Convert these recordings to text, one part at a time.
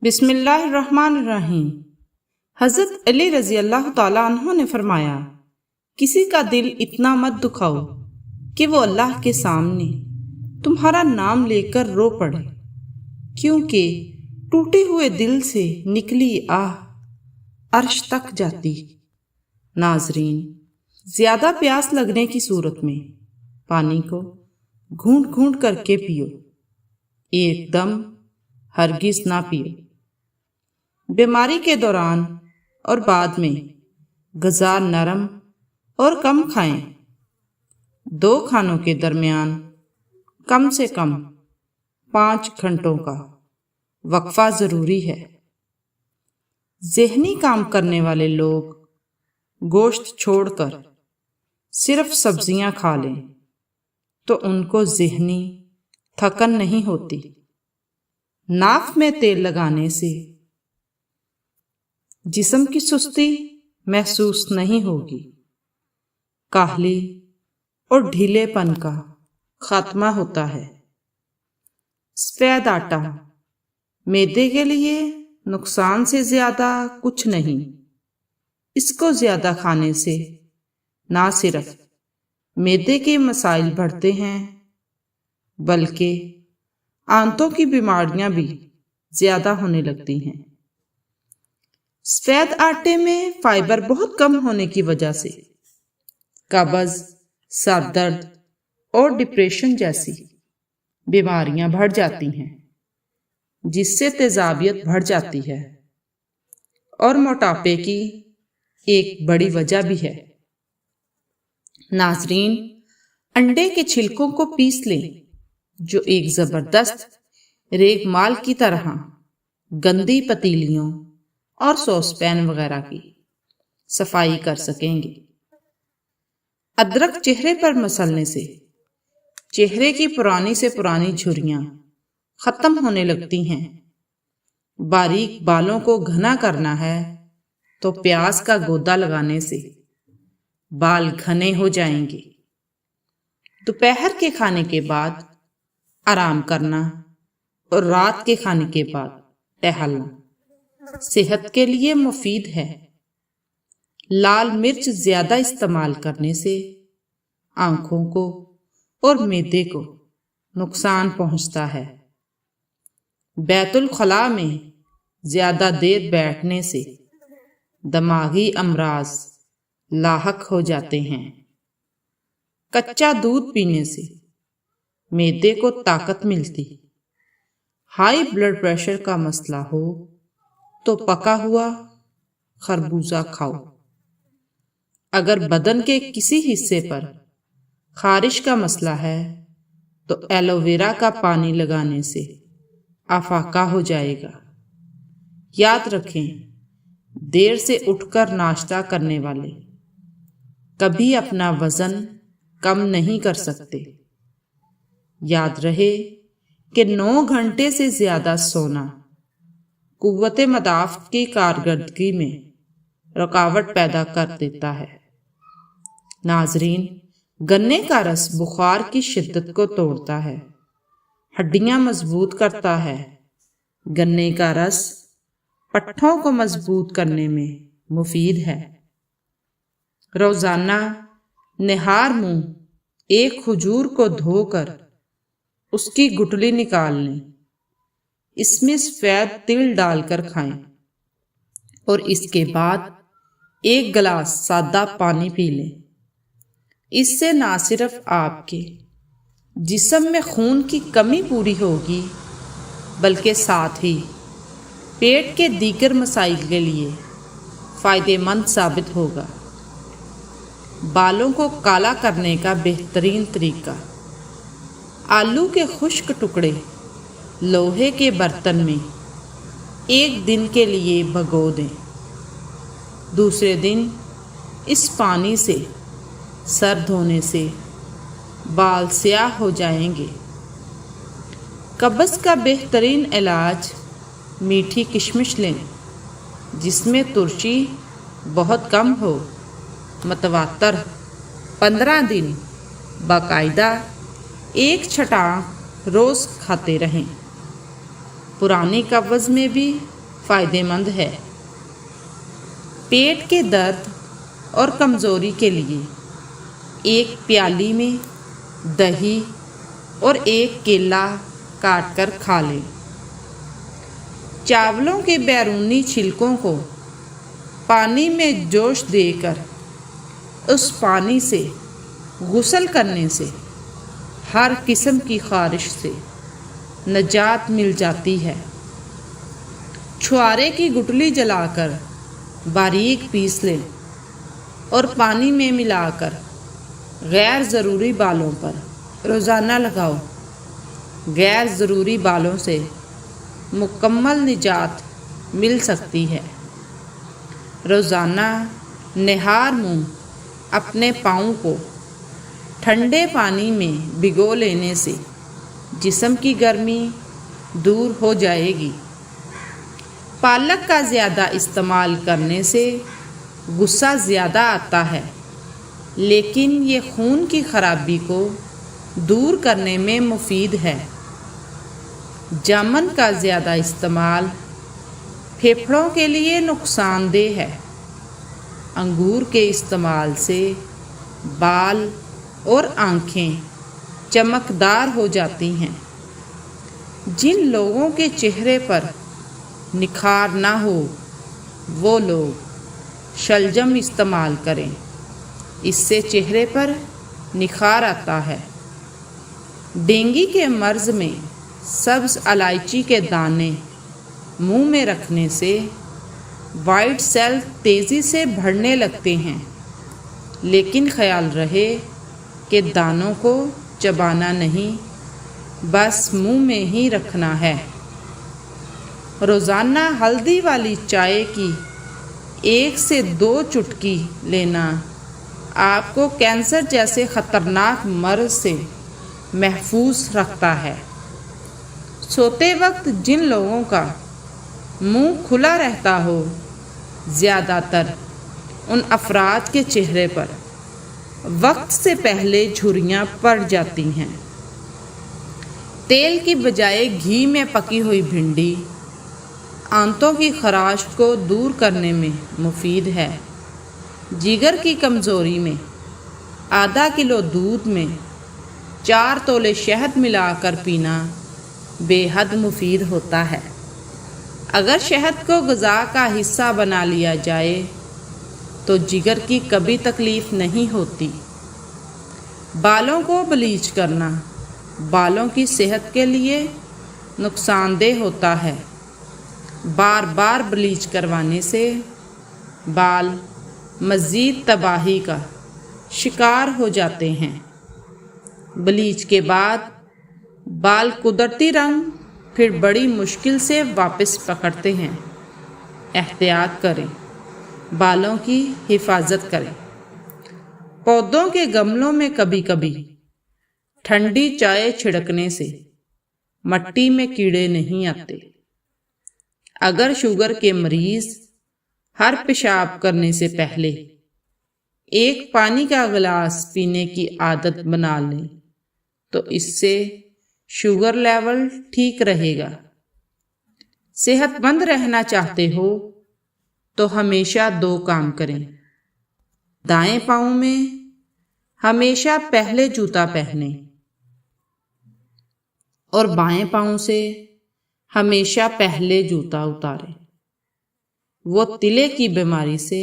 بسم اللہ الرحمن الرحیم۔ حضرت علی رضی اللہ تعالیٰ عنہ نے فرمایا، کسی کا دل اتنا مت دکھاؤ کہ وہ اللہ کے سامنے تمہارا نام لے کر رو پڑے، کیونکہ ٹوٹے ہوئے دل سے نکلی آہ عرش تک جاتی۔ ناظرین، زیادہ پیاس لگنے کی صورت میں پانی کو گھونٹ گھونٹ کر کے پیو، ایک دم ہرگز نہ پیو۔ بیماری کے دوران اور بعد میں غذا نرم اور کم کھائیں۔ 2 کھانوں کے درمیان کم سے کم 5 گھنٹوں کا وقفہ ضروری ہے۔ ذہنی کام کرنے والے لوگ گوشت چھوڑ کر صرف سبزیاں کھا لیں تو ان کو ذہنی تھکن نہیں ہوتی۔ ناف میں تیل لگانے سے جسم کی سستی محسوس نہیں ہوگی۔ کاہلی اور ڈھیلے پن کا خاتمہ ہوتا ہے۔ سفید آٹا معدے کے لیے نقصان سے زیادہ کچھ نہیں۔ اس کو زیادہ کھانے سے نہ صرف معدے کے مسائل بڑھتے ہیں بلکہ آنتوں کی بیماریاں بھی زیادہ ہونے لگتی ہیں۔ سفید آٹے میں فائبر بہت کم ہونے کی وجہ سے قبض، سر درد اور ڈپریشن جیسی بیماریاں بڑھ جاتی ہیں، جس سے تیزابیت بڑھ جاتی ہے اور موٹاپے کی ایک بڑی وجہ بھی ہے۔ ناظرین، انڈے کے چھلکوں کو پیس لیں، جو ایک زبردست ریگ مال کی طرح گندی پتیلیوں اور سوس پین وغیرہ کی صفائی کر سکیں گے۔ ادرک چہرے پر مسلنے سے چہرے کی پرانی سے پرانی جھریاں ختم ہونے لگتی ہیں۔ باریک بالوں کو گھنا کرنا ہے تو پیاز کا گودا لگانے سے بال گھنے ہو جائیں گے۔ دوپہر کے کھانے کے بعد آرام کرنا اور رات کے کھانے کے بعد ٹہلنا صحت کے لیے مفید ہے۔ لال مرچ زیادہ استعمال کرنے سے آنکھوں کو اور معدے کو نقصان پہنچتا ہے۔ بیت الخلاء میں زیادہ دیر بیٹھنے سے دماغی امراض لاحق ہو جاتے ہیں۔ کچا دودھ پینے سے معدے کو طاقت ملتی۔ ہائی بلڈ پریشر کا مسئلہ ہو تو پکا ہوا خربوزہ کھاؤ۔ اگر بدن کے کسی حصے پر خارش کا مسئلہ ہے تو ایلو ویرا کا پانی لگانے سے افاقہ ہو جائے گا۔ یاد رکھیں، دیر سے اٹھ کر ناشتہ کرنے والے کبھی اپنا وزن کم نہیں کر سکتے۔ یاد رہے کہ 9 گھنٹے سے زیادہ سونا قوت مدافعت کی کارکردگی میں رکاوٹ پیدا کر دیتا ہے۔ ناظرین، گنے کا رس بخار کی شدت کو توڑتا ہے، ہڈیاں مضبوط کرتا ہے۔ گنے کا رس پٹھوں کو مضبوط کرنے میں مفید ہے۔ روزانہ نہار منہ ایک کھجور کو دھو کر اس کی گٹلی نکال لیں، اس میں سفید تل ڈال کر کھائیں اور اس کے بعد 1 گلاس سادہ پانی پی لیں۔ اس سے نہ صرف آپ کے جسم میں خون کی کمی پوری ہوگی بلکہ ساتھ ہی پیٹ کے دیگر مسائل کے لیے فائدہ مند ثابت ہوگا۔ بالوں کو کالا کرنے کا بہترین طریقہ: آلو کے خشک ٹکڑے لوہے کے برتن میں 1 دن کے لیے بھگو دیں۔ دوسرے دن اس پانی سے سر دھونے سے بال سیاہ ہو جائیں گے۔ قبض کا بہترین علاج میٹھی کشمش لیں، جس میں ترشی بہت کم ہو۔ متواتر 15 دن باقاعدہ 1 چھٹاں روز کھاتے رہیں۔ پرانی قبض میں بھی فائدہ مند ہے۔ پیٹ کے درد اور کمزوری کے لیے ایک پیالی میں دہی اور ایک کیلا کاٹ کر کھا لیں۔ چاولوں کے بیرونی چھلکوں کو پانی میں جوش دے کر اس پانی سے غسل کرنے سے ہر قسم کی خارش سے نجات مل جاتی ہے۔ چھوارے کی گٹلی جلا کر باریک پیس لیں اور پانی میں ملا کر غیر ضروری بالوں پر روزانہ لگاؤ۔ غیر ضروری بالوں سے مکمل نجات مل سکتی ہے۔ روزانہ نہار منہ اپنے پاؤں کو ٹھنڈے پانی میں بھگو لینے سے جسم کی گرمی دور ہو جائے گی۔ پالک کا زیادہ استعمال کرنے سے غصہ زیادہ آتا ہے، لیکن یہ خون کی خرابی کو دور کرنے میں مفید ہے۔ جامن کا زیادہ استعمال پھیپھڑوں کے لیے نقصان دہ ہے۔ انگور کے استعمال سے بال اور آنکھیں چمکدار ہو جاتی ہیں۔ جن لوگوں کے چہرے پر نکھار نہ ہو وہ لوگ شلجم استعمال کریں، اس سے چہرے پر نکھار آتا ہے۔ ڈینگی کے مرض میں سبز الائچی کے دانے منہ میں رکھنے سے وائٹ سیل تیزی سے بڑھنے لگتے ہیں، لیکن خیال رہے کہ دانوں کو چبانا نہیں، بس منہ میں ہی رکھنا ہے۔ روزانہ ہلدی والی چائے کی 1 سے 2 چٹکی لینا آپ کو کینسر جیسے خطرناک مرض سے محفوظ رکھتا ہے۔ سوتے وقت جن لوگوں کا منہ کھلا رہتا ہو، زیادہ تر ان افراد کے چہرے پر وقت سے پہلے جھریاں پڑ جاتی ہیں۔ تیل کی بجائے گھی میں پکی ہوئی بھنڈی آنتوں کی خراش کو دور کرنے میں مفید ہے۔ جگر کی کمزوری میں آدھا کلو دودھ میں 4 تولے شہد ملا کر پینا بے حد مفید ہوتا ہے۔ اگر شہد کو غذا کا حصہ بنا لیا جائے تو جگر کی کبھی تکلیف نہیں ہوتی۔ بالوں کو بلیچ کرنا بالوں کی صحت کے لیے نقصان دہ ہوتا ہے۔ بار بار بلیچ کروانے سے بال مزید تباہی کا شکار ہو جاتے ہیں۔ بلیچ کے بعد بال قدرتی رنگ پھر بڑی مشکل سے واپس پکڑتے ہیں۔ احتیاط کریں، بالوں کی حفاظت کریں۔ پودوں کے گملوں میں کبھی کبھی ٹھنڈی چائے چھڑکنے سے مٹی میں کیڑے نہیں آتے۔ اگر شوگر کے مریض ہر پیشاب کرنے سے پہلے 1 پانی کا گلاس پینے کی عادت بنا لیں تو اس سے شوگر لیول ٹھیک رہے گا۔ صحت مند رہنا چاہتے ہو تو ہمیشہ 2 کام کریں۔ دائیں پاؤں میں ہمیشہ پہلے جوتا پہنیں اور بائیں پاؤں سے ہمیشہ پہلے جوتا اتاریں۔ وہ تلے کی بیماری سے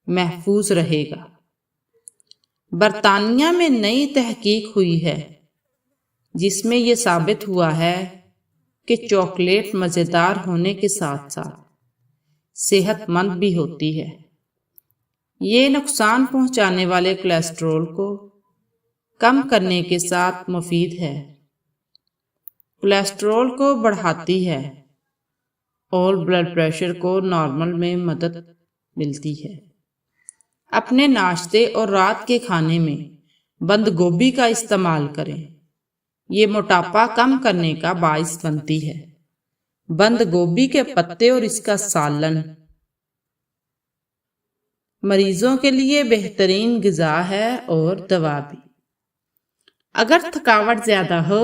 محفوظ رہے گا۔ برطانیہ میں نئی تحقیق ہوئی ہے جس میں یہ ثابت ہوا ہے کہ چاکلیٹ مزیدار ہونے کے ساتھ ساتھ صحت مند بھی ہوتی ہے۔ یہ نقصان پہنچانے والے کولیسٹرول کو کم کرنے کے ساتھ مفید ہے۔ کولیسٹرول کو بڑھاتی ہے اور بلڈ پریشر کو نارمل میں مدد ملتی ہے۔ اپنے ناشتے اور رات کے کھانے میں بند گوبھی کا استعمال کریں۔ یہ موٹاپا کم کرنے کا باعث بنتی ہے۔ بند گوبھی کے پتے اور اس کا سالن مریضوں کے لیے بہترین غذا ہے اور دوا بھی۔ اگر تھکاوٹ زیادہ ہو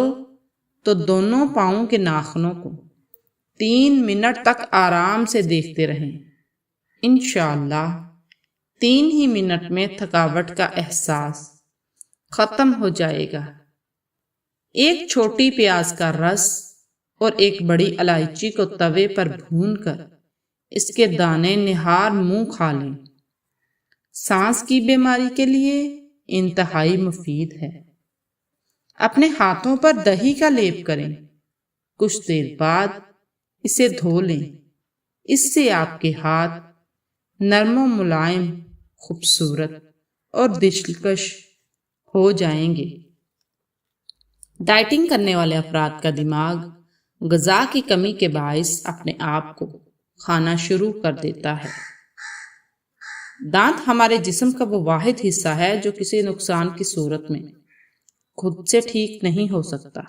تو دونوں پاؤں کے ناخنوں کو 3 منٹ تک آرام سے دیکھتے رہیں۔ انشاءاللہ 3 ہی منٹ میں تھکاوٹ کا احساس ختم ہو جائے گا۔ ایک چھوٹی پیاز کا رس اور ایک بڑی الائچی کو توے پر بھون کر اس کے دانے نہار منہ کھا لیں۔ سانس کی بیماری کے لیے انتہائی مفید ہے۔ اپنے ہاتھوں پر دہی کا لیپ کریں، کچھ دیر بعد اسے دھو لیں۔ اس سے آپ کے ہاتھ نرم و ملائم، خوبصورت اور دلکش ہو جائیں گے۔ ڈائٹنگ کرنے والے افراد کا دماغ غذا کی کمی کے باعث اپنے آپ کو کھانا شروع کر دیتا ہے۔ دانت ہمارے جسم کا وہ واحد حصہ ہے جو کسی نقصان کی صورت میں خود سے ٹھیک نہیں ہو سکتا۔